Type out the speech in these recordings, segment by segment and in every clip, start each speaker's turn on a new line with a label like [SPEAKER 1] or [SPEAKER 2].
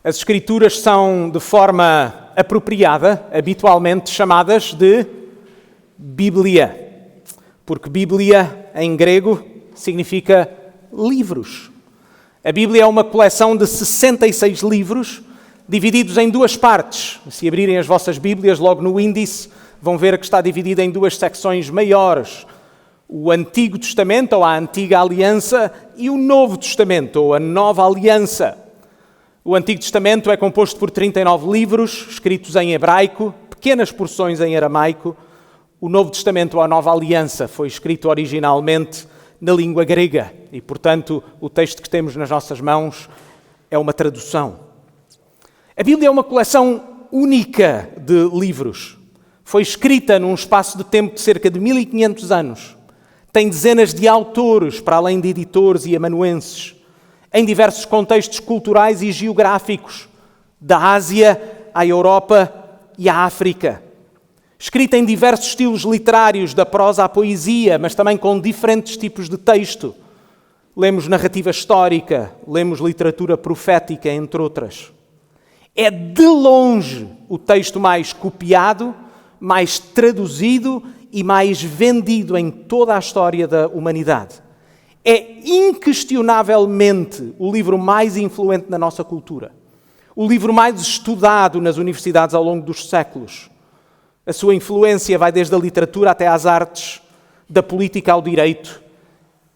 [SPEAKER 1] As Escrituras são, de forma apropriada, habitualmente chamadas de Bíblia, porque Bíblia, em grego, significa livros. A Bíblia é uma coleção de 66 livros, divididos em duas partes. Se abrirem as vossas Bíblias, logo no índice, vão ver que está dividida em duas secções maiores. O Antigo Testamento, ou a Antiga Aliança, e o Novo Testamento, ou a Nova Aliança. O Antigo Testamento é composto por 39 livros, escritos em hebraico, pequenas porções em aramaico. O Novo Testamento, ou a Nova Aliança, foi escrito originalmente na língua grega e, portanto, o texto que temos nas nossas mãos é uma tradução. A Bíblia é uma coleção única de livros. Foi escrita num espaço de tempo de cerca de 1500 anos. Tem dezenas de autores, para além de editores e amanuenses, em diversos contextos culturais e geográficos, da Ásia à Europa e à África. Escrita em diversos estilos literários, da prosa à poesia, mas também com diferentes tipos de texto. Lemos narrativa histórica, lemos literatura profética, entre outras. É de longe o texto mais copiado, mais traduzido e mais vendido em toda a história da humanidade. É inquestionavelmente o livro mais influente na nossa cultura. O livro mais estudado nas universidades ao longo dos séculos. A sua influência vai desde a literatura até às artes, da política ao direito,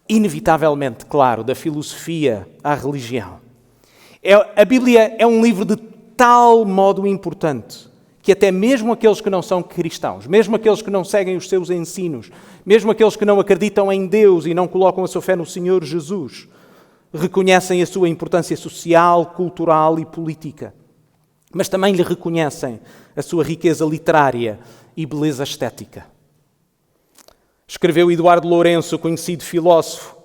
[SPEAKER 1] inevitavelmente, claro, da filosofia à religião. A Bíblia é um livro de tal modo importante que até mesmo aqueles que não são cristãos, mesmo aqueles que não seguem os seus ensinos, mesmo aqueles que não acreditam em Deus e não colocam a sua fé no Senhor Jesus, reconhecem a sua importância social, cultural e política. Mas também lhe reconhecem a sua riqueza literária e beleza estética. Escreveu Eduardo Lourenço, conhecido filósofo,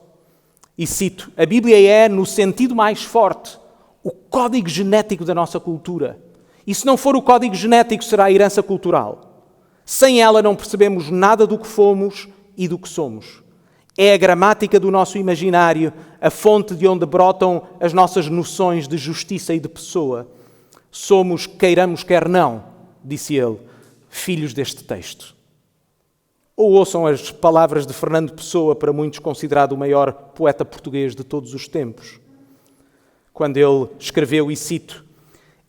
[SPEAKER 1] e cito: a Bíblia é, no sentido mais forte, o código genético da nossa cultura. E se não for o código genético, será a herança cultural. Sem ela não percebemos nada do que fomos e do que somos. É a gramática do nosso imaginário, a fonte de onde brotam as nossas noções de justiça e de pessoa. Somos, queiramos quer não, disse ele, filhos deste texto. Ou ouçam as palavras de Fernando Pessoa, para muitos considerado o maior poeta português de todos os tempos, quando ele escreveu, e cito: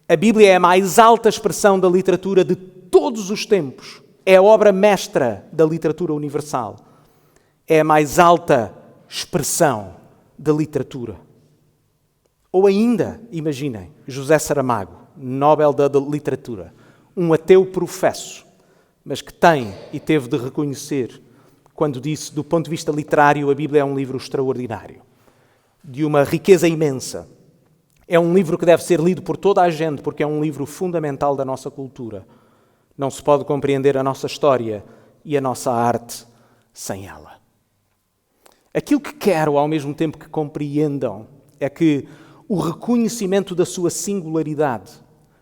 [SPEAKER 1] a Bíblia é a mais alta expressão da literatura de todos os tempos. É a obra mestra da literatura universal. É a mais alta expressão da literatura. Ou ainda, imaginem, José Saramago, Nobel da Literatura, um ateu professo, mas que tem e teve de reconhecer, quando disse, do ponto de vista literário, a Bíblia é um livro extraordinário, de uma riqueza imensa. É um livro que deve ser lido por toda a gente, porque é um livro fundamental da nossa cultura. Não se pode compreender a nossa história e a nossa arte sem ela. Aquilo que quero, ao mesmo tempo que compreendam, é que o reconhecimento da sua singularidade,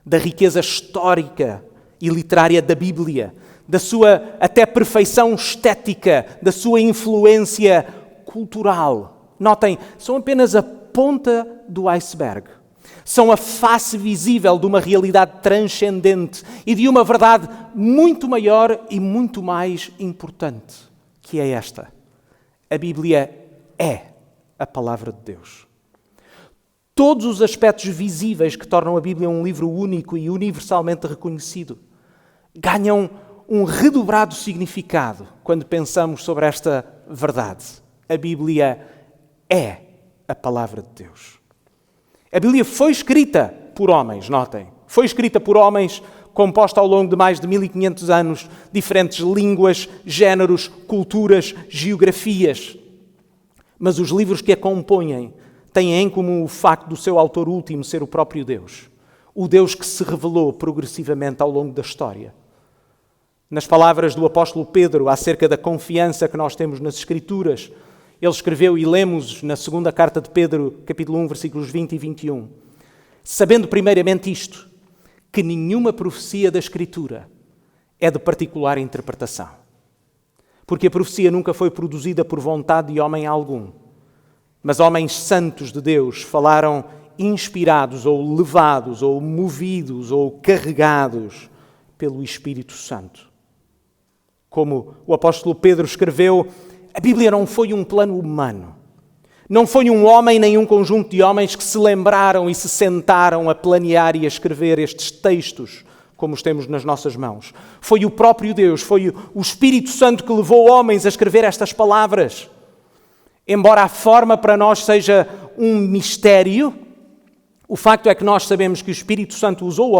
[SPEAKER 1] da riqueza histórica e literária da Bíblia, da sua até perfeição estética, da sua influência cultural. Notem, são apenas a ponta do iceberg. São a face visível de uma realidade transcendente e de uma verdade muito maior e muito mais importante, que é esta: a Bíblia é a Palavra de Deus. Todos os aspectos visíveis que tornam a Bíblia um livro único e universalmente reconhecido ganham um redobrado significado quando pensamos sobre esta verdade. A Bíblia é a Palavra de Deus. A Bíblia foi escrita por homens, notem. Foi escrita por homens, composta ao longo de mais de 1500 anos, diferentes línguas, géneros, culturas, geografias. Mas os livros que a compõem têm em comum o facto do seu autor último ser o próprio Deus. O Deus que se revelou progressivamente ao longo da história. Nas palavras do apóstolo Pedro acerca da confiança que nós temos nas Escrituras, ele escreveu, e lemos na segunda carta de Pedro, capítulo 1, versículos 20 e 21. Sabendo primeiramente isto, que nenhuma profecia da Escritura é de particular interpretação. Porque a profecia nunca foi produzida por vontade de homem algum, mas homens santos de Deus falaram inspirados ou levados ou movidos ou carregados pelo Espírito Santo. Como o apóstolo Pedro escreveu, a Bíblia não foi um plano humano. Não foi um homem nem um conjunto de homens que se lembraram e se sentaram a planear e a escrever estes textos como os temos nas nossas mãos. Foi o próprio Deus, foi o Espírito Santo que levou homens a escrever estas palavras. Embora a forma para nós seja um mistério, o facto é que nós sabemos que o Espírito Santo usou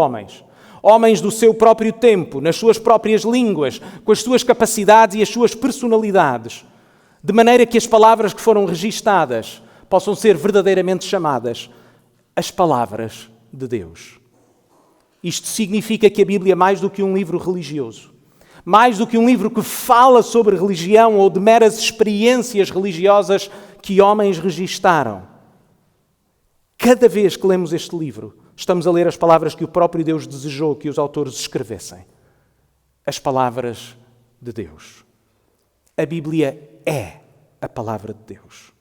[SPEAKER 1] homens do seu próprio tempo, nas suas próprias línguas, com as suas capacidades e as suas personalidades, de maneira que as palavras que foram registadas possam ser verdadeiramente chamadas as palavras de Deus. Isto significa que a Bíblia é mais do que um livro religioso, mais do que um livro que fala sobre religião ou de meras experiências religiosas que homens registaram. Cada vez que lemos este livro, estamos a ler as palavras que o próprio Deus desejou que os autores escrevessem. As palavras de Deus. A Bíblia é a palavra de Deus.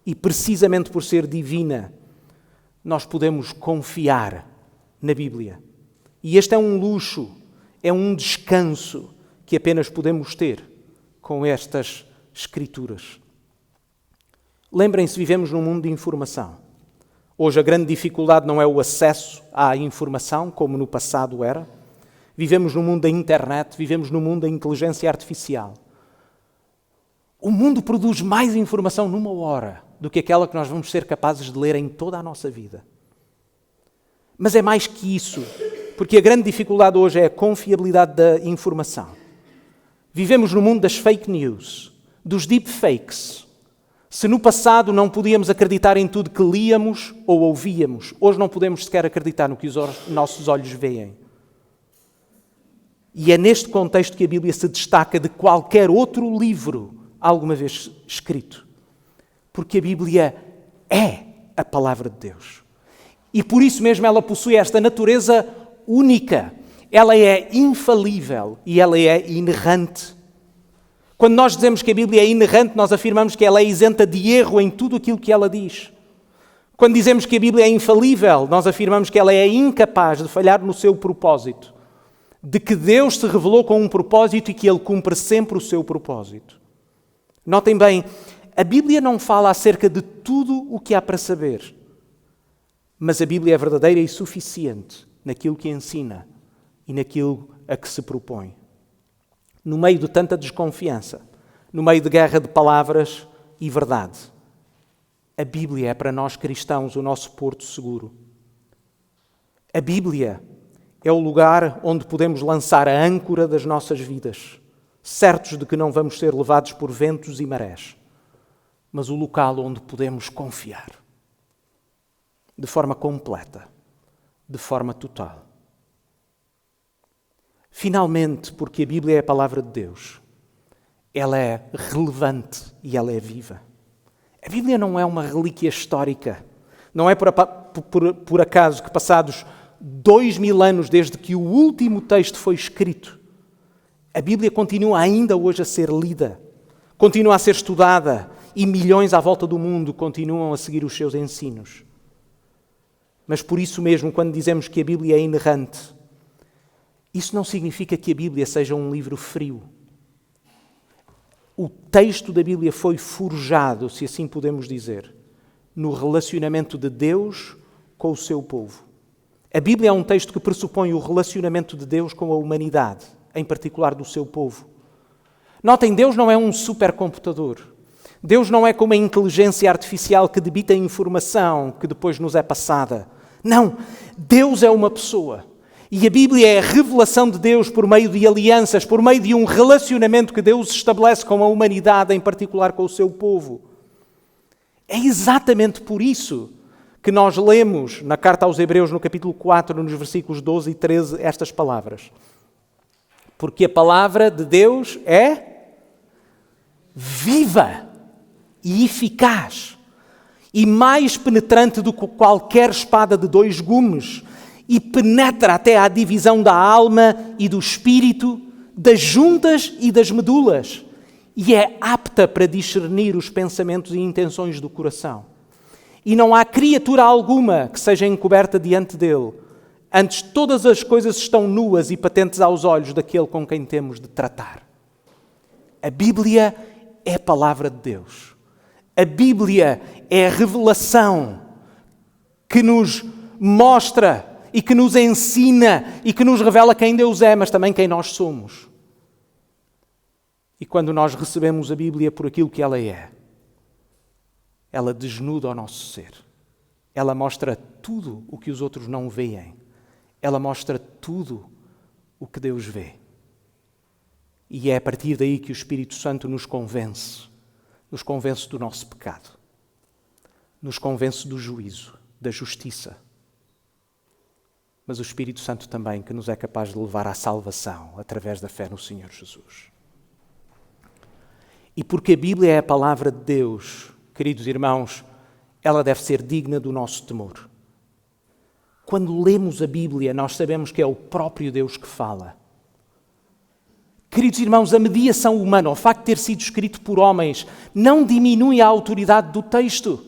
[SPEAKER 1] E precisamente por ser divina, nós podemos confiar na Bíblia. E este é um luxo, é um descanso que apenas podemos ter com estas Escrituras. Lembrem-se, vivemos num mundo de informação. Hoje a grande dificuldade não é o acesso à informação, como no passado era. Vivemos no mundo da internet, vivemos no mundo da inteligência artificial. O mundo produz mais informação numa hora do que aquela que nós vamos ser capazes de ler em toda a nossa vida. Mas é mais que isso, porque a grande dificuldade hoje é a confiabilidade da informação. Vivemos no mundo das fake news, dos deepfakes. Se no passado não podíamos acreditar em tudo que líamos ou ouvíamos, hoje não podemos sequer acreditar no que os nossos olhos veem. E é neste contexto que a Bíblia se destaca de qualquer outro livro alguma vez escrito. Porque a Bíblia é a palavra de Deus. E por isso mesmo ela possui esta natureza única. Ela é infalível e ela é inerrante. Quando nós dizemos que a Bíblia é inerrante, nós afirmamos que ela é isenta de erro em tudo aquilo que ela diz. Quando dizemos que a Bíblia é infalível, nós afirmamos que ela é incapaz de falhar no seu propósito. De que Deus se revelou com um propósito e que Ele cumpre sempre o seu propósito. Notem bem, a Bíblia não fala acerca de tudo o que há para saber. Mas a Bíblia é verdadeira e suficiente naquilo que ensina e naquilo a que se propõe. No meio de tanta desconfiança, no meio de guerra de palavras e verdade, a Bíblia é para nós cristãos o nosso porto seguro. A Bíblia é o lugar onde podemos lançar a âncora das nossas vidas, certos de que não vamos ser levados por ventos e marés, mas o local onde podemos confiar, de forma completa, de forma total. Finalmente, porque a Bíblia é a palavra de Deus, ela é relevante e ela é viva. A Bíblia não é uma relíquia histórica. Não é por acaso que passados 2000 anos desde que o último texto foi escrito, a Bíblia continua ainda hoje a ser lida, continua a ser estudada e milhões à volta do mundo continuam a seguir os seus ensinos. Mas por isso mesmo, quando dizemos que a Bíblia é inerrante, isso não significa que a Bíblia seja um livro frio. O texto da Bíblia foi forjado, se assim podemos dizer, no relacionamento de Deus com o seu povo. A Bíblia é um texto que pressupõe o relacionamento de Deus com a humanidade, em particular do seu povo. Notem, Deus não é um supercomputador. Deus não é como a inteligência artificial que debita a informação que depois nos é passada. Não, Deus é uma pessoa. E a Bíblia é a revelação de Deus por meio de alianças, por meio de um relacionamento que Deus estabelece com a humanidade, em particular com o seu povo. É exatamente por isso que nós lemos na carta aos Hebreus, no capítulo 4, nos versículos 12 e 13, estas palavras. Porque a palavra de Deus é viva e eficaz e mais penetrante do que qualquer espada de 2 gumes, e penetra até à divisão da alma e do espírito, das juntas e das medulas, e é apta para discernir os pensamentos e intenções do coração. e não há criatura alguma que seja encoberta diante dele. Antes, todas as coisas estão nuas e patentes aos olhos daquele com quem temos de tratar. A Bíblia é a palavra de Deus. A Bíblia é a revelação que nos mostra e que nos ensina e que nos revela quem Deus é, mas também quem nós somos. E quando nós recebemos a Bíblia por aquilo que ela é, ela desnuda o nosso ser. Ela mostra tudo o que os outros não veem. Ela mostra tudo o que Deus vê. E é a partir daí que o Espírito Santo nos convence do nosso pecado, nos convence do juízo, da justiça. Mas o Espírito Santo também que nos é capaz de levar à salvação através da fé no Senhor Jesus. E porque a Bíblia é a palavra de Deus, queridos irmãos, ela deve ser digna do nosso temor. Quando lemos a Bíblia, nós sabemos que é o próprio Deus que fala. Queridos irmãos, a mediação humana, o facto de ter sido escrito por homens, não diminui a autoridade do texto.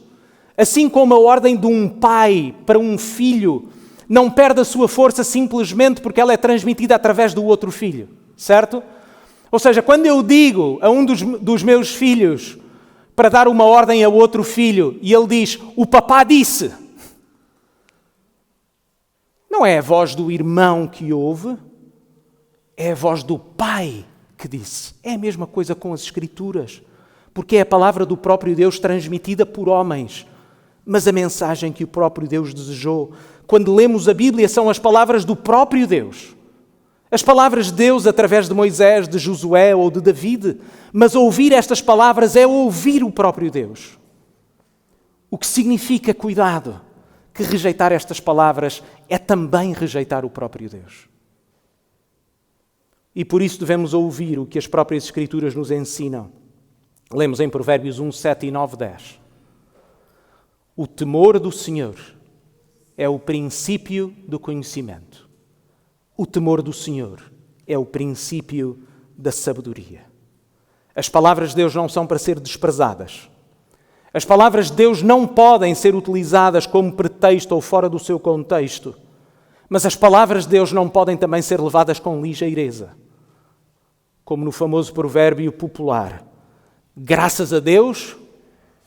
[SPEAKER 1] Assim como a ordem de um pai para um filho não perde a sua força simplesmente porque ela é transmitida através do outro filho, certo? Ou seja, quando eu digo a um dos meus filhos para dar uma ordem a outro filho e ele diz, o papá disse, não é a voz do irmão que ouve, é a voz do pai que disse. É a mesma coisa com as Escrituras, porque é a palavra do próprio Deus transmitida por homens, mas a mensagem que o próprio Deus desejou. Quando lemos a Bíblia, são as palavras do próprio Deus. As palavras de Deus através de Moisés, de Josué ou de David. Mas ouvir estas palavras é ouvir o próprio Deus. O que significa, cuidado, que rejeitar estas palavras é também rejeitar o próprio Deus. E por isso devemos ouvir o que as próprias Escrituras nos ensinam. Lemos em Provérbios 1, 7 e 9, 10. O temor do Senhor é o princípio do conhecimento. O temor do Senhor é o princípio da sabedoria. As palavras de Deus não são para ser desprezadas. As palavras de Deus não podem ser utilizadas como pretexto ou fora do seu contexto. Mas as palavras de Deus não podem também ser levadas com ligeireza. Como no famoso provérbio popular. Graças a Deus,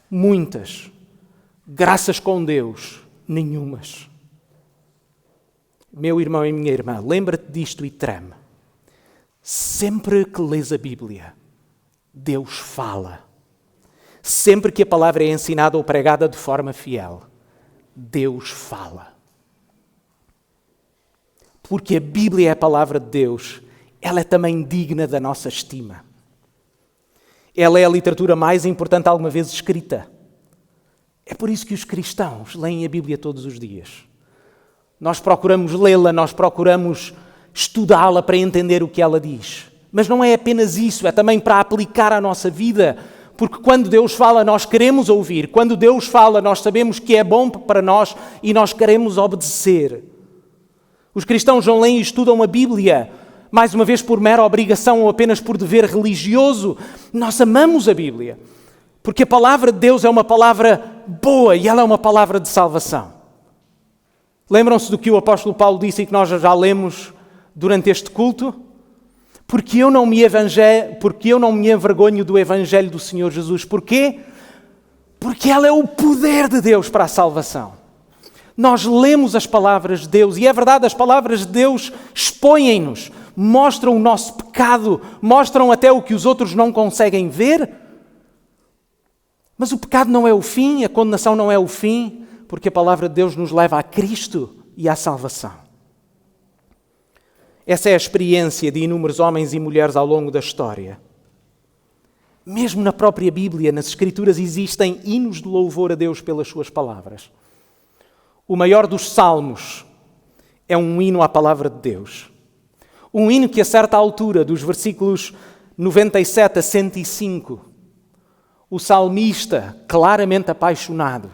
[SPEAKER 1] muitas. Graças com Deus, nenhumas. Meu irmão e minha irmã, lembra-te disto e treme. Sempre que lês a Bíblia, Deus fala. Sempre que a palavra é ensinada ou pregada de forma fiel, Deus fala. Porque a Bíblia é a palavra de Deus, ela é também digna da nossa estima. Ela é a literatura mais importante alguma vez escrita. É por isso que os cristãos leem a Bíblia todos os dias. Nós procuramos lê-la, nós procuramos estudá-la para entender o que ela diz. Mas não é apenas isso, é também para aplicar à nossa vida. Porque quando Deus fala, nós queremos ouvir. Quando Deus fala, nós sabemos que é bom para nós e nós queremos obedecer. Os cristãos não leem e estudam a Bíblia, mais uma vez por mera obrigação ou apenas por dever religioso. Nós amamos a Bíblia, porque a palavra de Deus é uma palavra boa e ela é uma palavra de salvação. Lembram-se do que o apóstolo Paulo disse e que nós já lemos durante este culto? Porque eu não me envergonho do Evangelho do Senhor Jesus. Porquê? Porque ela é o poder de Deus para a salvação. Nós lemos as palavras de Deus e é verdade, as palavras de Deus expõem-nos, mostram o nosso pecado, mostram até o que os outros não conseguem ver. Mas o pecado não é o fim, a condenação não é o fim, porque a palavra de Deus nos leva a Cristo e à salvação. Essa é a experiência de inúmeros homens e mulheres ao longo da história. Mesmo na própria Bíblia, nas Escrituras, existem hinos de louvor a Deus pelas suas palavras. O maior dos salmos é um hino à palavra de Deus. Um hino que a certa altura, dos versículos 97 a 105, o salmista, claramente apaixonado,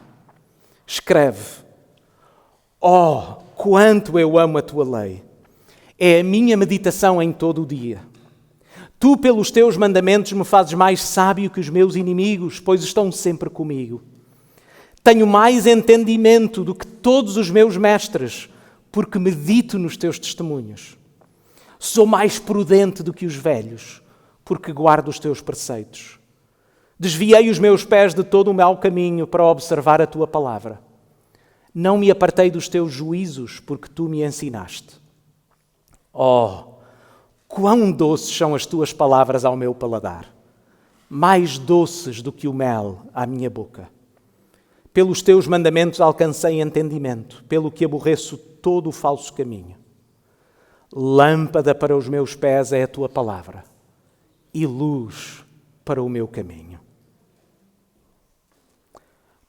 [SPEAKER 1] escreve: Oh, quanto eu amo a tua lei! É a minha meditação em todo o dia. Tu, pelos teus mandamentos, me fazes mais sábio que os meus inimigos, pois estão sempre comigo. Tenho mais entendimento do que todos os meus mestres, porque medito nos teus testemunhos. Sou mais prudente do que os velhos, porque guardo os teus preceitos. Desviei os meus pés de todo o mau caminho para observar a tua palavra. Não me apartei dos teus juízos, porque tu me ensinaste. Oh, quão doces são as tuas palavras ao meu paladar, mais doces do que o mel à minha boca. Pelos teus mandamentos alcancei entendimento, pelo que aborreço todo o falso caminho. Lâmpada para os meus pés é a tua palavra e luz para o meu caminho.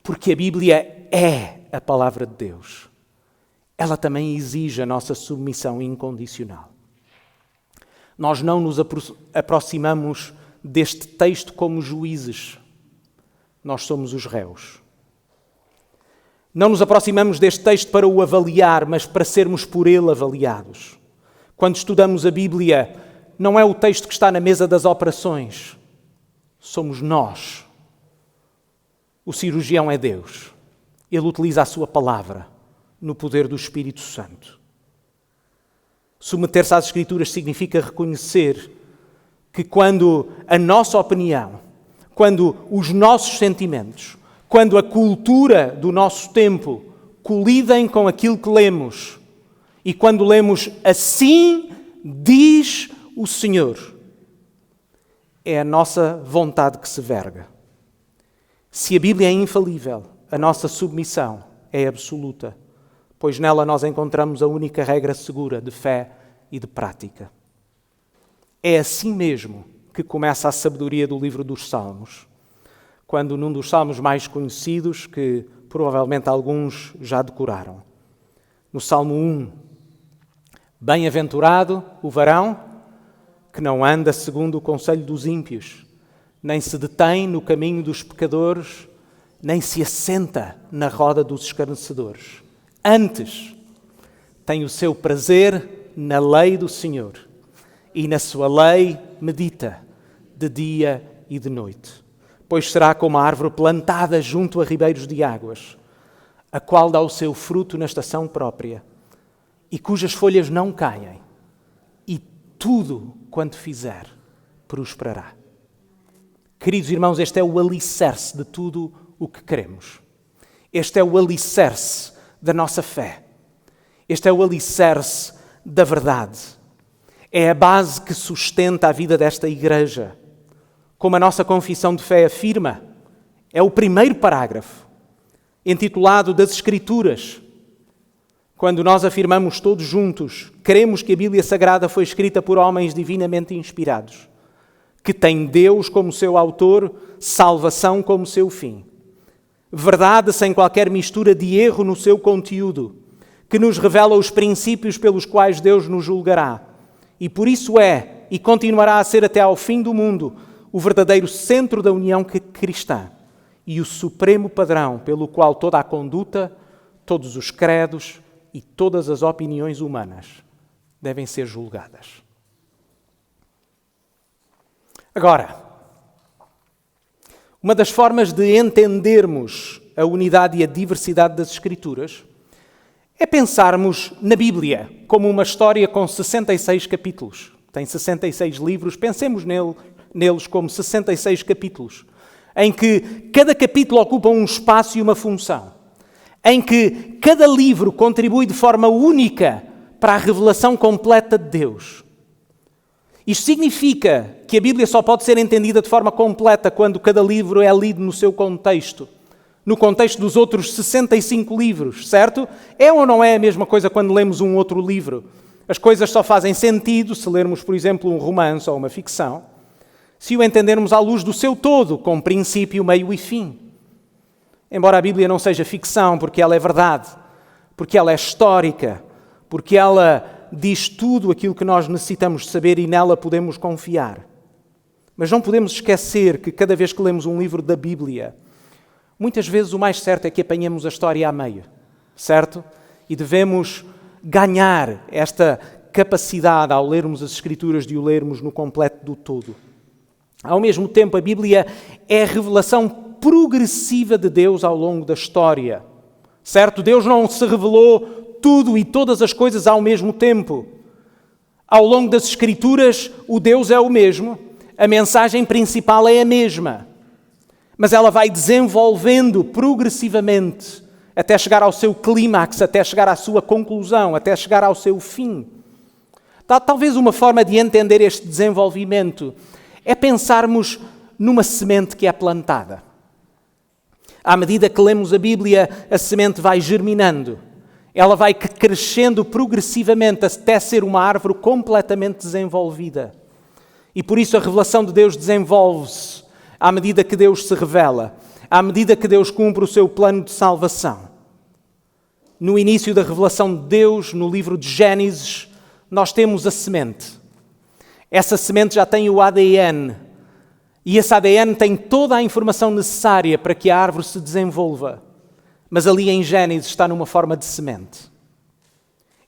[SPEAKER 1] Porque a Bíblia é a palavra de Deus. Ela também exige a nossa submissão incondicional. Nós não nos aproximamos deste texto como juízes. Nós somos os réus. Não nos aproximamos deste texto para o avaliar, mas para sermos por ele avaliados. Quando estudamos a Bíblia, não é o texto que está na mesa das operações. Somos nós. O cirurgião é Deus. Ele utiliza a sua palavra no poder do Espírito Santo. Submeter-se às Escrituras significa reconhecer que quando a nossa opinião, quando os nossos sentimentos, quando a cultura do nosso tempo colidem com aquilo que lemos, e quando lemos assim diz o Senhor, é a nossa vontade que se verga. Se a Bíblia é infalível, a nossa submissão é absoluta, pois nela nós encontramos a única regra segura de fé e de prática. É assim mesmo que começa a sabedoria do livro dos Salmos, quando num dos salmos mais conhecidos, que provavelmente alguns já decoraram, no Salmo 1, bem-aventurado o varão que não anda segundo o conselho dos ímpios, nem se detém no caminho dos pecadores, nem se assenta na roda dos escarnecedores. Antes, tem o seu prazer na lei do Senhor, e na sua lei medita de dia e de noite. Pois será como a árvore plantada junto a ribeiros de águas, a qual dá o seu fruto na estação própria, e cujas folhas não caem, e tudo quanto fizer prosperará. Queridos irmãos, este é o alicerce de tudo o que queremos. Este é o alicerce da nossa fé. Este é o alicerce da verdade. É a base que sustenta a vida desta igreja. Como a nossa confissão de fé afirma, é o primeiro parágrafo, intitulado das Escrituras. Quando nós afirmamos todos juntos, cremos que a Bíblia Sagrada foi escrita por homens divinamente inspirados, que tem Deus como seu autor, salvação como seu fim. Verdade sem qualquer mistura de erro no seu conteúdo, que nos revela os princípios pelos quais Deus nos julgará. E por isso é, e continuará a ser até ao fim do mundo, o verdadeiro centro da união cristã e o supremo padrão pelo qual toda a conduta, todos os credos e todas as opiniões humanas devem ser julgadas. Agora, uma das formas de entendermos a unidade e a diversidade das Escrituras é pensarmos na Bíblia como uma história com 66 capítulos. Tem 66 livros, pensemos neles como 66 capítulos, em que cada capítulo ocupa um espaço e uma função, em que cada livro contribui de forma única para a revelação completa de Deus. Isto significa que a Bíblia só pode ser entendida de forma completa quando cada livro é lido no seu contexto, no contexto dos outros 65 livros, certo? É ou não é a mesma coisa quando lemos um outro livro? As coisas só fazem sentido se lermos, por exemplo, um romance ou uma ficção, se o entendermos à luz do seu todo, com princípio, meio e fim. Embora a Bíblia não seja ficção, porque ela é verdade, porque ela é histórica, porque ela diz tudo aquilo que nós necessitamos saber e nela podemos confiar. Mas não podemos esquecer que cada vez que lemos um livro da Bíblia, muitas vezes o mais certo é que apanhemos a história a meio, certo? E devemos ganhar esta capacidade ao lermos as Escrituras de o lermos no completo do todo. Ao mesmo tempo, a Bíblia é a revelação progressiva de Deus ao longo da história. Certo? Deus não se revelou tudo e todas as coisas ao mesmo tempo. Ao longo das Escrituras, o Deus é o mesmo, a mensagem principal é a mesma, mas ela vai desenvolvendo progressivamente até chegar ao seu clímax, até chegar à sua conclusão, até chegar ao seu fim. Talvez uma forma de entender este desenvolvimento é pensarmos numa semente que é plantada. À medida que lemos a Bíblia, a semente vai germinando. Ela vai crescendo progressivamente até ser uma árvore completamente desenvolvida. E por isso a revelação de Deus desenvolve-se à medida que Deus se revela, à medida que Deus cumpre o seu plano de salvação. No início da revelação de Deus, no livro de Gênesis, nós temos a semente. Essa semente já tem o ADN. E esse ADN tem toda a informação necessária para que a árvore se desenvolva. Mas ali em Gênesis está numa forma de semente.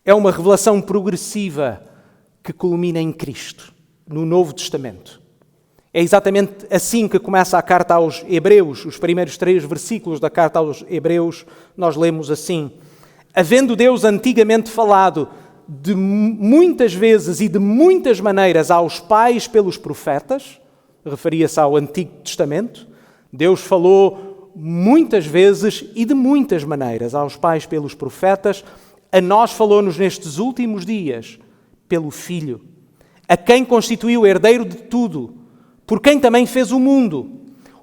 [SPEAKER 1] É uma revelação progressiva que culmina em Cristo, no Novo Testamento. É exatamente assim que começa a carta aos Hebreus. Os primeiros 3 versículos da carta aos Hebreus, nós lemos assim: havendo Deus antigamente falado de muitas vezes e de muitas maneiras aos pais pelos profetas, referia-se ao Antigo Testamento, Deus falou muitas vezes e de muitas maneiras aos pais pelos profetas, a nós falou-nos nestes últimos dias pelo Filho, a quem constituiu herdeiro de tudo, por quem também fez o mundo,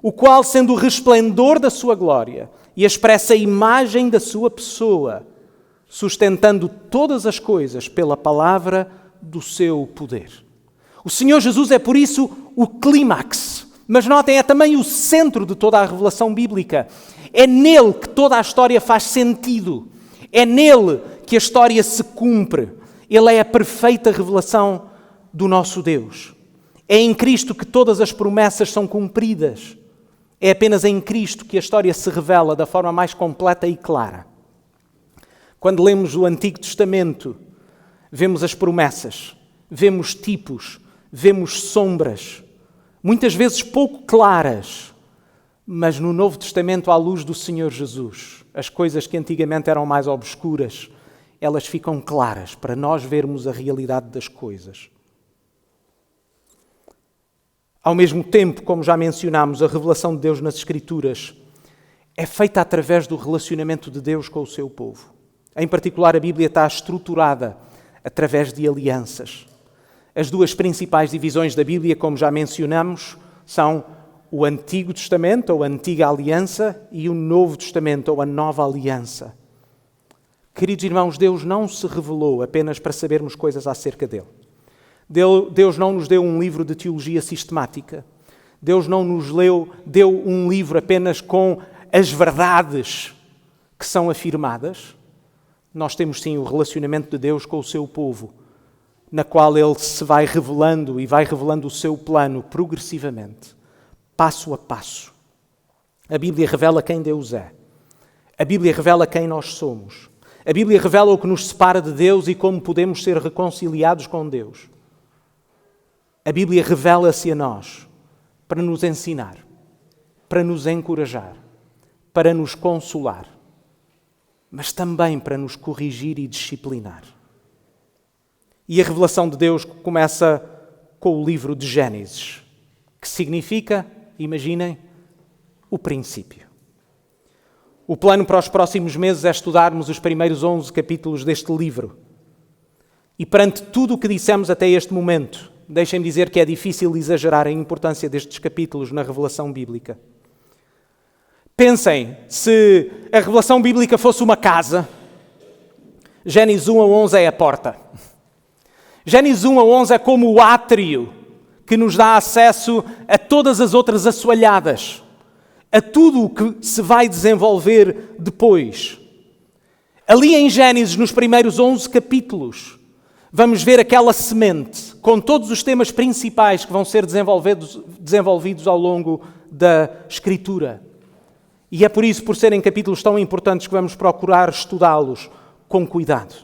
[SPEAKER 1] o qual, sendo o resplendor da sua glória e a expressa imagem da sua pessoa, sustentando todas as coisas pela palavra do seu poder. O Senhor Jesus é, por isso, o clímax. Mas notem, é também o centro de toda a revelação bíblica. É nele que toda a história faz sentido. É nele que a história se cumpre. Ele é a perfeita revelação do nosso Deus. É em Cristo que todas as promessas são cumpridas. É apenas em Cristo que a história se revela da forma mais completa e clara. Quando lemos o Antigo Testamento, vemos as promessas, vemos tipos, vemos sombras, muitas vezes pouco claras, mas no Novo Testamento, à luz do Senhor Jesus, as coisas que antigamente eram mais obscuras, elas ficam claras para nós vermos a realidade das coisas. Ao mesmo tempo, como já mencionámos, a revelação de Deus nas Escrituras é feita através do relacionamento de Deus com o seu povo. Em particular, a Bíblia está estruturada através de alianças. As 2 principais divisões da Bíblia, como já mencionamos, são o Antigo Testamento, ou a Antiga Aliança, e o Novo Testamento, ou a Nova Aliança. Queridos irmãos, Deus não se revelou apenas para sabermos coisas acerca dele. Deus não nos deu um livro de teologia sistemática. Deus não nos deu um livro apenas com as verdades que são afirmadas. Nós temos sim o relacionamento de Deus com o seu povo, na qual Ele se vai revelando e vai revelando o seu plano progressivamente, passo a passo. A Bíblia revela quem Deus é. A Bíblia revela quem nós somos. A Bíblia revela o que nos separa de Deus e como podemos ser reconciliados com Deus. A Bíblia revela-se a nós para nos ensinar, para nos encorajar, para nos consolar, mas também para nos corrigir e disciplinar. E a revelação de Deus começa com o livro de Gênesis, que significa, imaginem, o princípio. O plano para os próximos meses é estudarmos os primeiros 11 capítulos deste livro. E perante tudo o que dissemos até este momento, deixem-me dizer que é difícil exagerar a importância destes capítulos na revelação bíblica. Pensem, se a revelação bíblica fosse uma casa, Gênesis 1 a 11 é a porta. Gênesis 1 a 11 é como o átrio que nos dá acesso a todas as outras assoalhadas, a tudo o que se vai desenvolver depois. Ali em Gênesis, nos primeiros 11 capítulos, vamos ver aquela semente com todos os temas principais que vão ser desenvolvidos ao longo da Escritura. E é por isso, por serem capítulos tão importantes, que vamos procurar estudá-los com cuidado.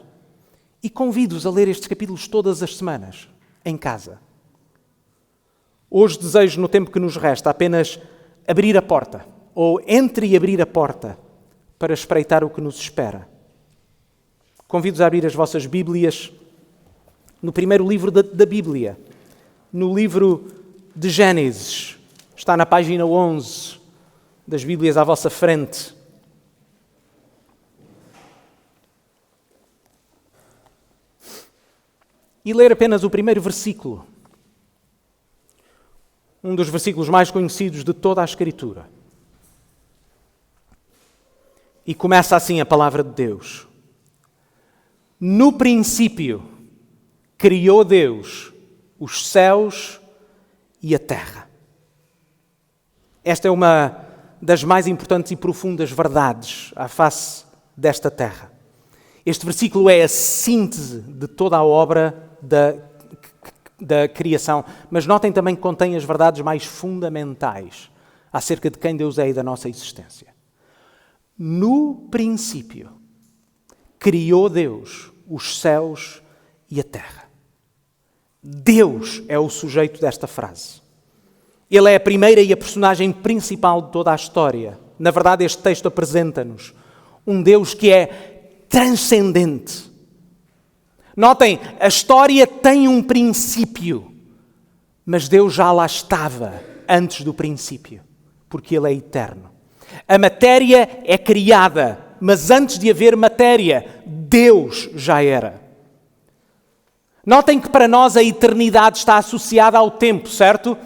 [SPEAKER 1] E convido-os a ler estes capítulos todas as semanas, em casa. Hoje desejo, no tempo que nos resta, apenas abrir a porta ou entreabrir a porta para espreitar o que nos espera. Convido-vos a abrir as vossas Bíblias no primeiro livro da Bíblia, no livro de Gênesis. Está na página 11 das Bíblias à vossa frente. E ler apenas o primeiro versículo. Um dos versículos mais conhecidos de toda a Escritura. E começa assim a palavra de Deus. No princípio, criou Deus os céus e a terra. Esta é uma das mais importantes e profundas verdades à face desta terra. Este versículo é a síntese de toda a obra da criação, mas notem também que contém as verdades mais fundamentais acerca de quem Deus é e da nossa existência. No princípio, criou Deus os céus e a terra. Deus é o sujeito desta frase. Ele é a primeira e a personagem principal de toda a história. Na verdade, este texto apresenta-nos um Deus que é transcendente. Notem, a história tem um princípio, mas Deus já lá estava antes do princípio, porque Ele é eterno. A matéria é criada, mas antes de haver matéria, Deus já era. Notem que para nós a eternidade está associada ao tempo, certo?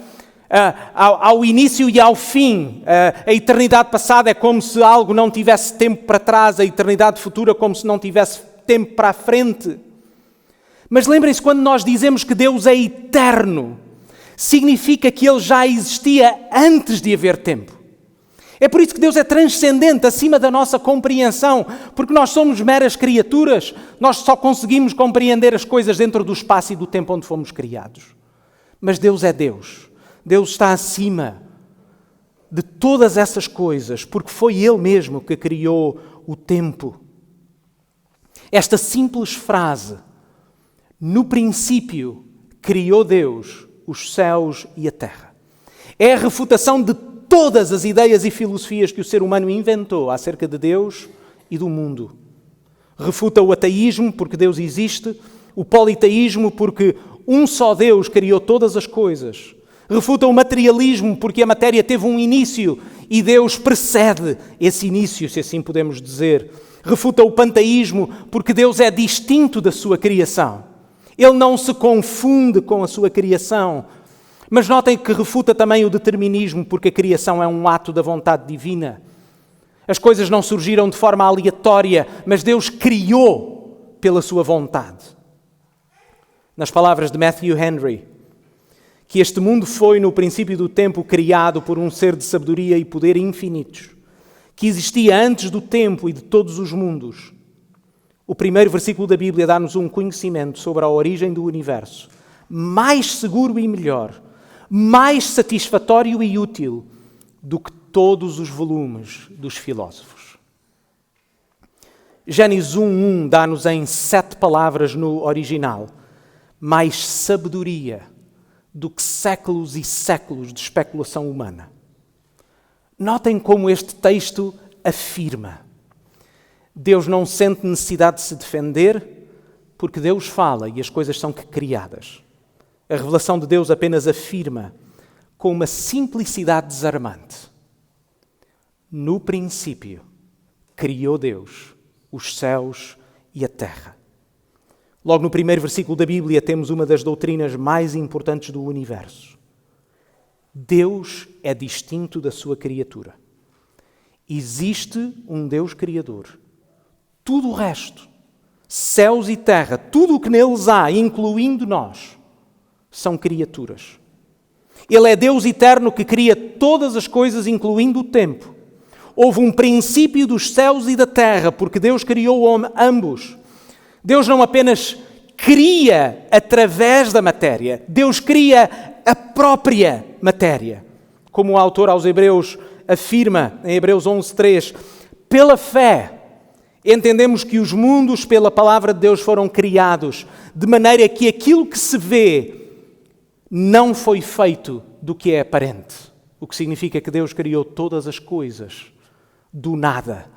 [SPEAKER 1] Ao início e ao fim. A eternidade passada é como se algo não tivesse tempo para trás, a eternidade futura como se não tivesse tempo para a frente. Mas lembrem-se, quando nós dizemos que Deus é eterno, significa que Ele já existia antes de haver tempo. É por isso que Deus é transcendente, acima da nossa compreensão, porque nós somos meras criaturas, nós só conseguimos compreender as coisas dentro do espaço e do tempo onde fomos criados. Mas Deus é Deus. Deus está acima de todas essas coisas, porque foi Ele mesmo que criou o tempo. Esta simples frase, no princípio, criou Deus os céus e a terra, é a refutação de todas as ideias e filosofias que o ser humano inventou acerca de Deus e do mundo. Refuta o ateísmo, porque Deus existe, o politeísmo, porque um só Deus criou todas as coisas. Refuta o materialismo, porque a matéria teve um início e Deus precede esse início, se assim podemos dizer. Refuta o panteísmo, porque Deus é distinto da sua criação. Ele não se confunde com a sua criação. Mas notem que refuta também o determinismo, porque a criação é um ato da vontade divina. As coisas não surgiram de forma aleatória, mas Deus criou pela sua vontade. Nas palavras de Matthew Henry, que este mundo foi, no princípio do tempo, criado por um ser de sabedoria e poder infinitos, que existia antes do tempo e de todos os mundos. O primeiro versículo da Bíblia dá-nos um conhecimento sobre a origem do universo, mais seguro e melhor, mais satisfatório e útil do que todos os volumes dos filósofos. Gênesis 1:1 dá-nos em 7 palavras no original mais sabedoria do que séculos e séculos de especulação humana. Notem como este texto afirma. Deus não sente necessidade de se defender, porque Deus fala e as coisas são criadas. A revelação de Deus apenas afirma, com uma simplicidade desarmante: no princípio, criou Deus os céus e a terra. Logo no primeiro versículo da Bíblia temos uma das doutrinas mais importantes do universo. Deus é distinto da sua criatura. Existe um Deus criador. Tudo o resto, céus e terra, tudo o que neles há, incluindo nós, são criaturas. Ele é Deus eterno que cria todas as coisas, incluindo o tempo. Houve um princípio dos céus e da terra, porque Deus criou ambos. Deus não apenas cria através da matéria, Deus cria a própria matéria. Como o autor aos Hebreus afirma, em Hebreus 11:3, pela fé, entendemos que os mundos pela palavra de Deus foram criados, de maneira que aquilo que se vê não foi feito do que é aparente. o que significa que Deus criou todas as coisas do nada,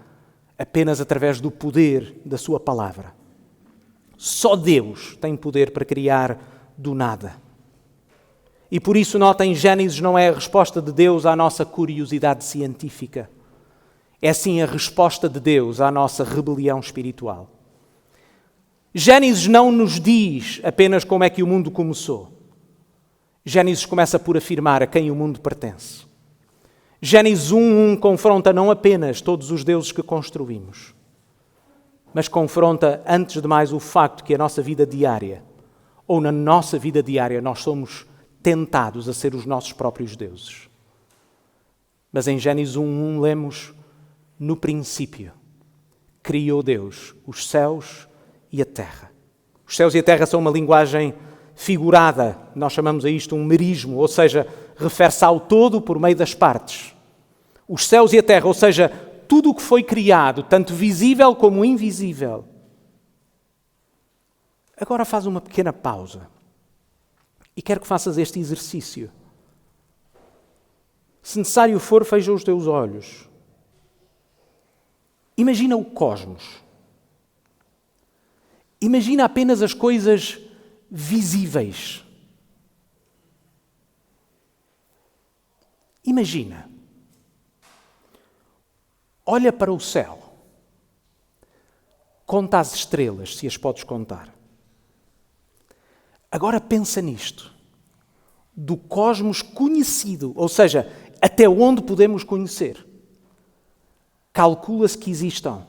[SPEAKER 1] apenas através do poder da sua palavra. Só Deus tem poder para criar do nada. E por isso, notem, Gênesis não é a resposta de Deus à nossa curiosidade científica. É sim a resposta de Deus à nossa rebelião espiritual. Gênesis não nos diz apenas como é que o mundo começou. Gênesis começa por afirmar a quem o mundo pertence. Gênesis 1:1 confronta não apenas todos os deuses que construímos, mas confronta, antes de mais, o facto que a nossa vida diária, ou na nossa vida diária, nós somos tentados a ser os nossos próprios deuses. Mas em Gênesis 1:1 lemos: no princípio, criou Deus os céus e a terra. Os céus e a terra são uma linguagem figurada, nós chamamos a isto um merismo, ou seja, refere-se ao todo por meio das partes. Os céus e a terra, ou seja, tudo o que foi criado, tanto visível como invisível. Agora faz uma pequena pausa e quero que faças este exercício. Se necessário for, fecha os teus olhos. Imagina o cosmos. Imagina apenas as coisas visíveis. Imagina. Olha para o céu. Conta as estrelas, se as podes contar. Agora pensa nisto. Do cosmos conhecido, ou seja, até onde podemos conhecer. Calcula-se que existam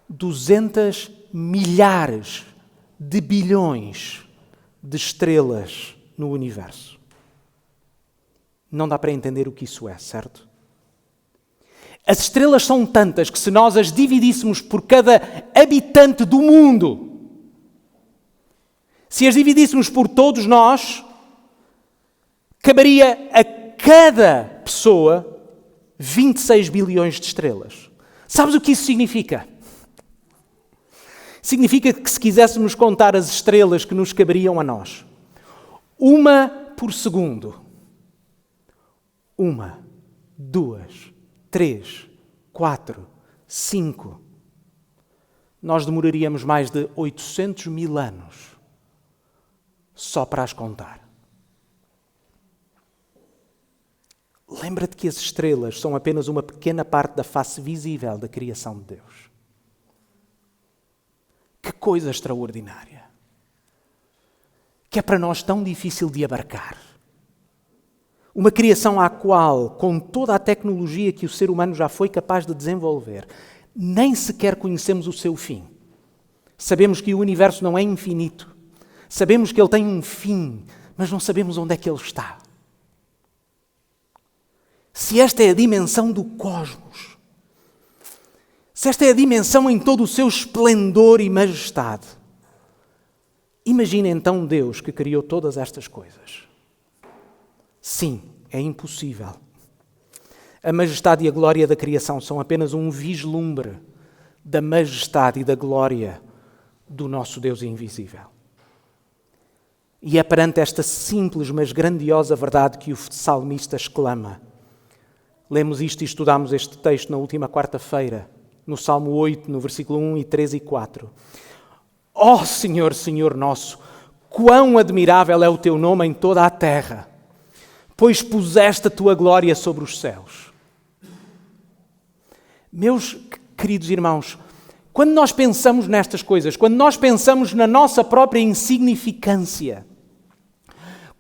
[SPEAKER 1] 200 milhares de bilhões de estrelas no universo. Não dá para entender o que isso é, certo? As estrelas são tantas que se nós as dividíssemos por cada habitante do mundo, se as dividíssemos por todos nós, caberia a cada pessoa 26 bilhões de estrelas. Sabes o que isso significa? Significa que se quiséssemos contar as estrelas que nos caberiam a nós, uma por segundo, 1, 2, 3, 4, 5, nós demoraríamos mais de 800 mil anos só para as contar. Lembra-te que as estrelas são apenas uma pequena parte da face visível da criação de Deus. Que coisa extraordinária! Que é para nós tão difícil de abarcar. Uma criação à qual, com toda a tecnologia que o ser humano já foi capaz de desenvolver, nem sequer conhecemos o seu fim. Sabemos que o universo não é infinito. Sabemos que ele tem um fim, mas não sabemos onde é que ele está. Se esta é a dimensão do cosmos, se esta é a dimensão em todo o seu esplendor e majestade, imagina então Deus que criou todas estas coisas. Sim, é impossível. A majestade e a glória da criação são apenas um vislumbre da majestade e da glória do nosso Deus invisível. E é perante esta simples, mas grandiosa verdade que o salmista exclama. Lemos isto e estudámos este texto na última quarta-feira, no Salmo 8, no versículo 1 e 3 e 4. Ó Senhor, Senhor nosso, quão admirável é o teu nome em toda a terra, pois puseste a tua glória sobre os céus. Meus queridos irmãos, quando nós pensamos nestas coisas, quando nós pensamos na nossa própria insignificância,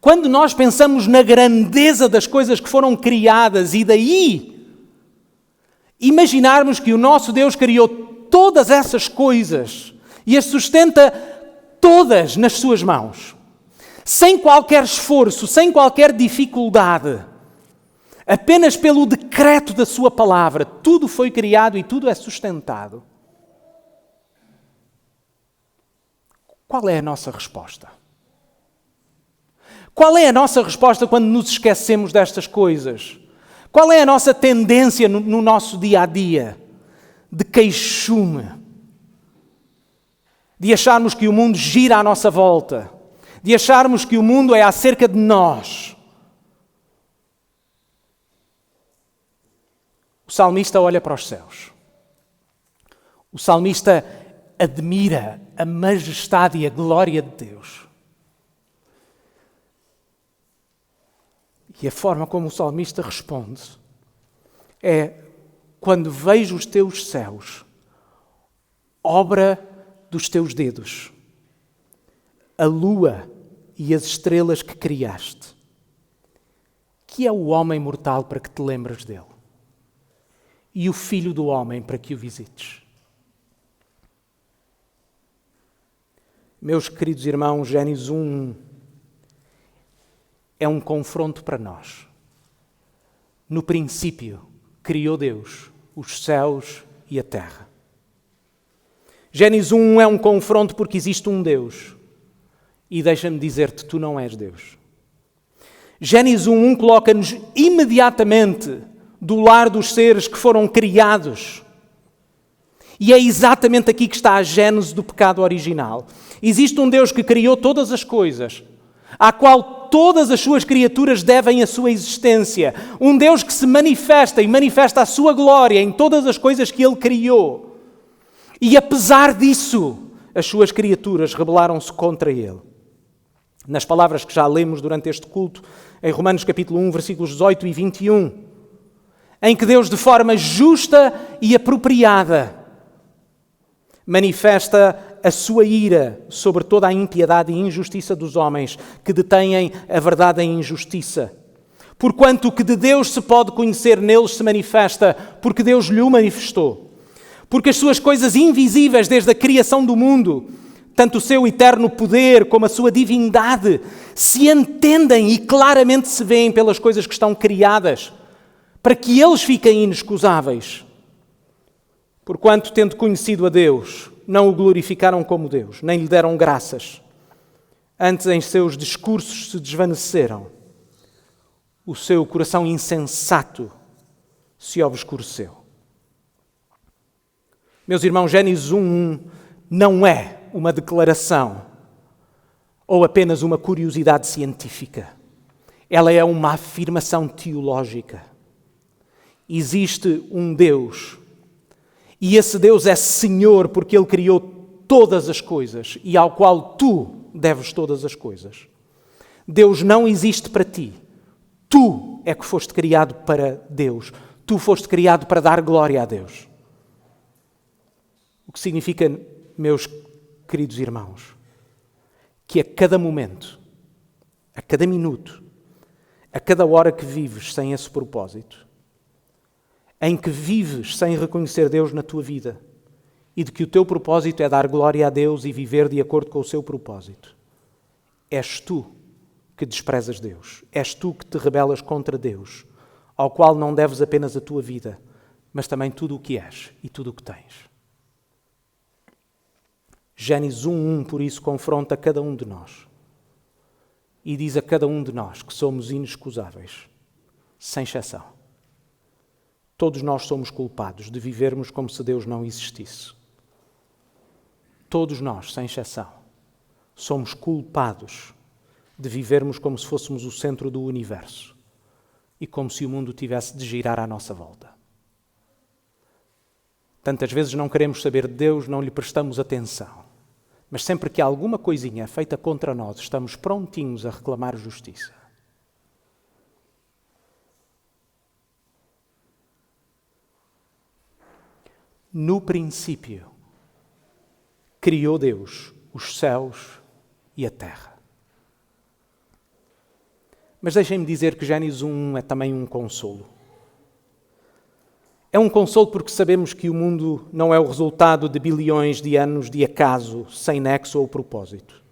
[SPEAKER 1] quando nós pensamos na grandeza das coisas que foram criadas e daí imaginarmos que o nosso Deus criou todas essas coisas e as sustenta todas nas suas mãos, sem qualquer esforço, sem qualquer dificuldade, apenas pelo decreto da sua palavra, tudo foi criado e tudo é sustentado. Qual é a nossa resposta? Qual é a nossa resposta quando nos esquecemos destas coisas? Qual é a nossa tendência no nosso dia-a-dia? De queixume. De acharmos que o mundo gira à nossa volta. De acharmos que o mundo é acerca de nós. O salmista olha para os céus. O salmista admira a majestade e a glória de Deus. E a forma como o salmista responde é: quando vejo os teus céus, obra dos teus dedos, a lua e as estrelas que criaste, que é o homem mortal para que te lembres dele, e o filho do homem para que o visites. Meus queridos irmãos, Gênesis 1 é um confronto para nós. No princípio, criou Deus os céus e a terra. Gênesis 1 é um confronto porque existe um Deus. E deixa-me dizer-te, tu não és Deus. Gênesis 1 coloca-nos imediatamente do lar dos seres que foram criados. E é exatamente aqui que está a gênese do pecado original. Existe um Deus que criou todas as coisas, à qual todas as suas criaturas devem a sua existência. Um Deus que se manifesta e manifesta a sua glória em todas as coisas que Ele criou. E apesar disso, as suas criaturas rebelaram-se contra Ele. Nas palavras que já lemos durante este culto, em Romanos capítulo 1, versículos 18 e 21, em que Deus, de forma justa e apropriada, manifesta a sua ira sobre toda a impiedade e injustiça dos homens que detêm a verdade em injustiça. Porquanto o que de Deus se pode conhecer neles se manifesta, porque Deus lhe o manifestou. Porque as suas coisas invisíveis desde a criação do mundo, tanto o seu eterno poder como a sua divindade, se entendem e claramente se veem pelas coisas que estão criadas, para que eles fiquem inexcusáveis. Porquanto, tendo conhecido a Deus, não o glorificaram como Deus, nem lhe deram graças. Antes, em seus discursos se desvaneceram. O seu coração insensato se obscureceu. Meus irmãos, Gênesis 1:1 não é uma declaração ou apenas uma curiosidade científica. Ela é uma afirmação teológica. Existe um Deus. E esse Deus é Senhor porque Ele criou todas as coisas e ao qual tu deves todas as coisas. Deus não existe para ti. Tu é que foste criado para Deus. Tu foste criado para dar glória a Deus. O que significa, meus queridos irmãos, que a cada momento, a cada minuto, a cada hora que vives sem esse propósito, em que vives sem reconhecer Deus na tua vida e de que o teu propósito é dar glória a Deus e viver de acordo com o seu propósito, és tu que desprezas Deus. És tu que te rebelas contra Deus, ao qual não deves apenas a tua vida, mas também tudo o que és e tudo o que tens. Gênesis 1:1, por isso, confronta cada um de nós e diz a cada um de nós que somos inexcusáveis, sem exceção. Todos nós somos culpados de vivermos como se Deus não existisse. Todos nós, sem exceção, somos culpados de vivermos como se fôssemos o centro do universo e como se o mundo tivesse de girar à nossa volta. Tantas vezes não queremos saber de Deus, não lhe prestamos atenção. Mas sempre que há alguma coisinha é feita contra nós, estamos prontinhos a reclamar justiça. No princípio, criou Deus os céus e a terra. Mas deixem-me dizer que Gênesis 1 é também um consolo. É um consolo porque sabemos que o mundo não é o resultado de bilhões de anos de acaso, sem nexo ou propósito.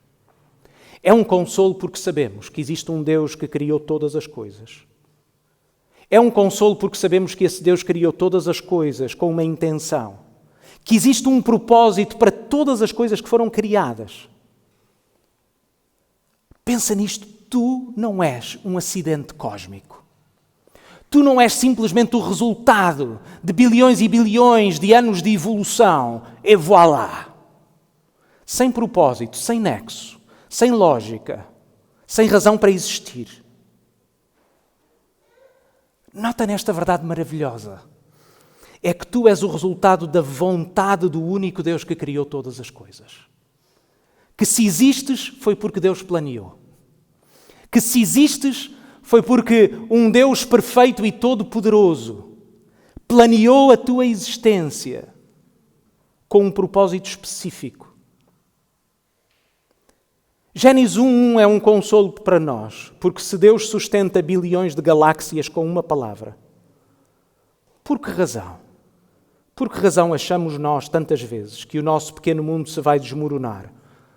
[SPEAKER 1] É um consolo porque sabemos que existe um Deus que criou todas as coisas. É um consolo porque sabemos que esse Deus criou todas as coisas com uma intenção. Que existe um propósito para todas as coisas que foram criadas. Pensa nisto, tu não és um acidente cósmico. Tu não és simplesmente o resultado de bilhões e bilhões de anos de evolução. E voilà! Sem propósito, sem nexo, sem lógica, sem razão para existir. Nota nesta verdade maravilhosa. é que tu és o resultado da vontade do único Deus que criou todas as coisas. Que se existes, foi porque Deus planeou. Que se existes, foi porque um Deus perfeito e todo-poderoso planeou a tua existência com um propósito específico. Gênesis 1:1 é um consolo para nós, porque se Deus sustenta bilhões de galáxias com uma palavra, por que razão? Por que razão achamos nós, tantas vezes, que o nosso pequeno mundo se vai desmoronar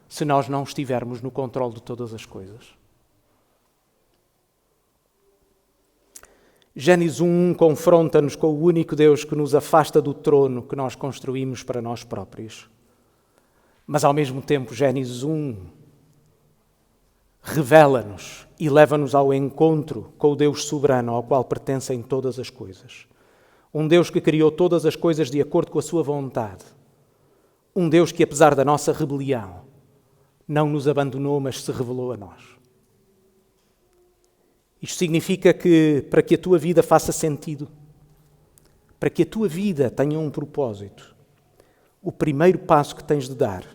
[SPEAKER 1] se nós não estivermos no controle de todas as coisas? Gênesis 1:1 confronta-nos com o único Deus que nos afasta do trono que nós construímos para nós próprios. Mas, ao mesmo tempo, Gênesis 1 revela-nos e leva-nos ao encontro com o Deus soberano ao qual pertencem todas as coisas. Um Deus que criou todas as coisas de acordo com a sua vontade. Um Deus que, apesar da nossa rebelião, não nos abandonou, mas se revelou a nós. Isto significa que, para que a tua vida faça sentido, para que a tua vida tenha um propósito, o primeiro passo que tens de dar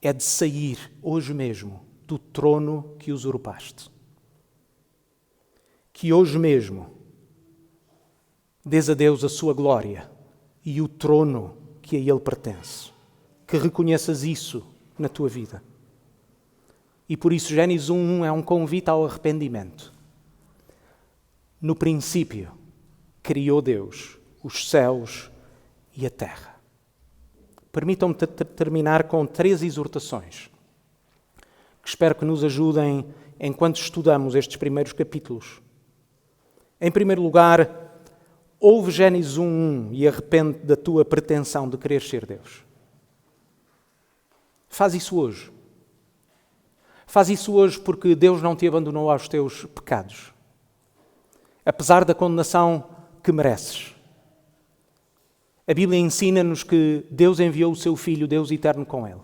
[SPEAKER 1] é de sair hoje mesmo do trono que usurpaste. Que hoje mesmo dês a Deus a sua glória e o trono que a Ele pertence. Que reconheças isso na tua vida. E por isso Gênesis 1:1 é um convite ao arrependimento. No princípio, criou Deus os céus e a terra. Permitam-me terminar com 3 exortações que espero que nos ajudem enquanto estudamos estes primeiros capítulos. Em primeiro lugar, ouve Gênesis 1:1 e arrepende da tua pretensão de querer ser Deus. Faz isso hoje. Faz isso hoje porque Deus não te abandonou aos teus pecados. Apesar da condenação que mereces. A Bíblia ensina-nos que Deus enviou o seu Filho, Deus eterno, com Ele.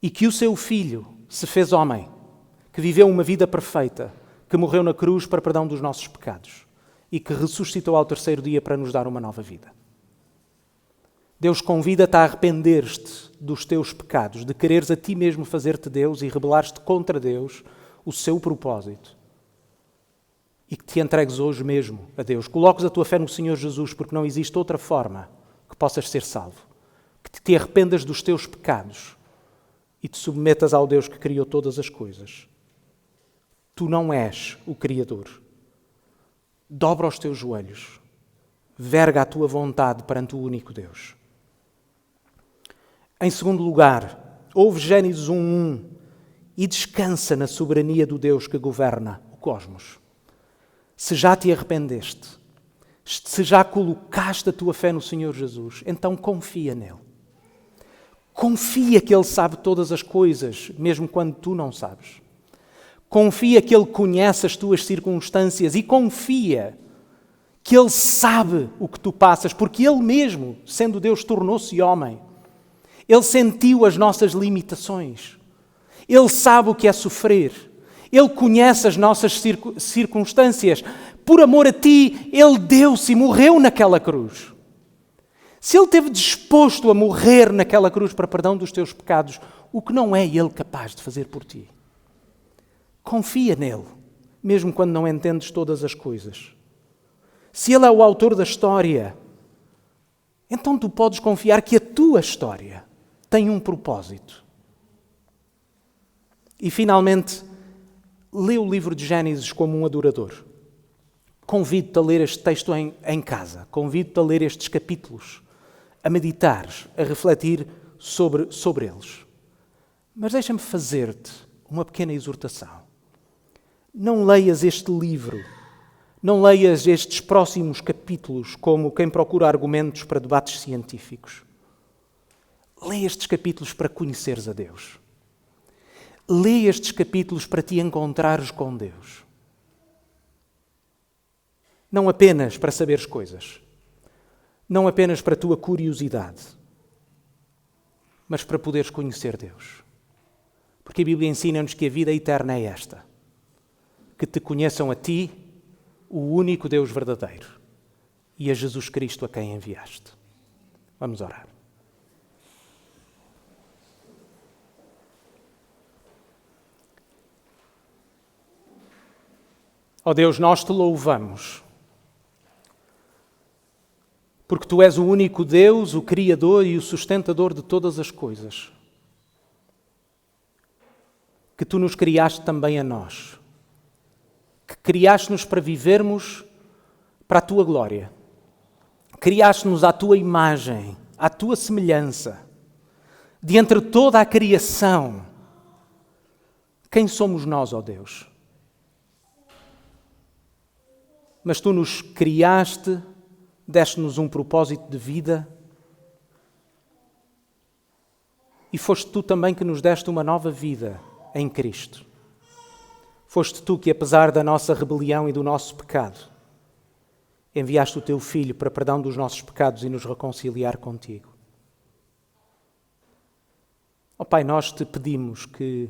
[SPEAKER 1] E que o seu Filho se fez homem, que viveu uma vida perfeita, que morreu na cruz para perdão dos nossos pecados e que ressuscitou ao terceiro dia para nos dar uma nova vida. Deus convida-te a arrepender-te dos teus pecados, de quereres a ti mesmo fazer-te Deus e rebelar-te contra Deus, o seu propósito. E que te entregues hoje mesmo a Deus. Coloques a tua fé no Senhor Jesus, porque não existe outra forma que possas ser salvo. Que te arrependas dos teus pecados e te submetas ao Deus que criou todas as coisas. Tu não és o Criador. Dobra os teus joelhos. Verga a tua vontade perante o único Deus. Em segundo lugar, ouve Gênesis 1:1 e descansa na soberania do Deus que governa o cosmos. Se já te arrependeste, se já colocaste a tua fé no Senhor Jesus, então confia nele. Confia que Ele sabe todas as coisas, mesmo quando tu não sabes. Confia que Ele conhece as tuas circunstâncias e confia que Ele sabe o que tu passas, porque Ele mesmo, sendo Deus, tornou-se homem. Ele sentiu as nossas limitações. Ele sabe o que é sofrer. Ele conhece as nossas circunstâncias. Por amor a ti, Ele deu-se e morreu naquela cruz. Se Ele esteve disposto a morrer naquela cruz para perdão dos teus pecados, o que não é Ele capaz de fazer por ti? Confia nele, mesmo quando não entendes todas as coisas. Se Ele é o autor da história, então tu podes confiar que a tua história tem um propósito. E finalmente, lê o livro de Gênesis como um adorador. Convido-te a ler este texto em casa. Convido-te a ler estes capítulos, a meditares, a refletir sobre eles. Mas deixa-me fazer-te uma pequena exortação. Não leias este livro, não leias estes próximos capítulos como quem procura argumentos para debates científicos. Lê estes capítulos para conheceres a Deus. Lê estes capítulos para te encontrares com Deus. Não apenas para saberes coisas, não apenas para a tua curiosidade, mas para poderes conhecer Deus. Porque a Bíblia ensina-nos que a vida eterna é esta: que te conheçam a ti, o único Deus verdadeiro, e a Jesus Cristo a quem enviaste. Vamos orar. Ó Deus, nós te louvamos, porque Tu és o único Deus, o Criador e o sustentador de todas as coisas. Que Tu nos criaste também a nós, que criaste-nos para vivermos para a Tua glória. Criaste-nos à Tua imagem, à Tua semelhança. De entre toda a criação, quem somos nós, ó Deus? Mas Tu nos criaste, deste-nos um propósito de vida e foste Tu também que nos deste uma nova vida em Cristo. Foste Tu que, apesar da nossa rebelião e do nosso pecado, enviaste o Teu Filho para perdão dos nossos pecados e nos reconciliar contigo. Ó Pai, nós Te pedimos que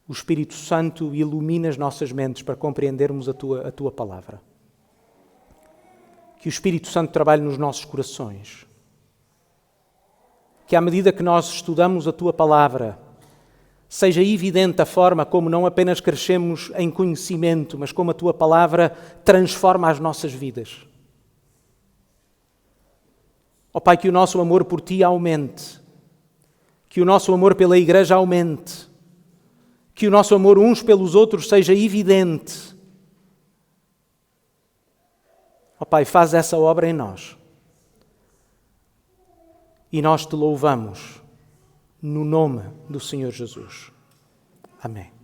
[SPEAKER 1] o Espírito Santo ilumine as nossas mentes para compreendermos a Tua palavra. Que o Espírito Santo trabalhe nos nossos corações. Que à medida que nós estudamos a Tua palavra, seja evidente a forma como não apenas crescemos em conhecimento, mas como a Tua palavra transforma as nossas vidas. Ó Pai, que o nosso amor por Ti aumente, que o nosso amor pela Igreja aumente, que o nosso amor uns pelos outros seja evidente. Ó Pai, faz essa obra em nós. E nós Te louvamos no nome do Senhor Jesus. Amém.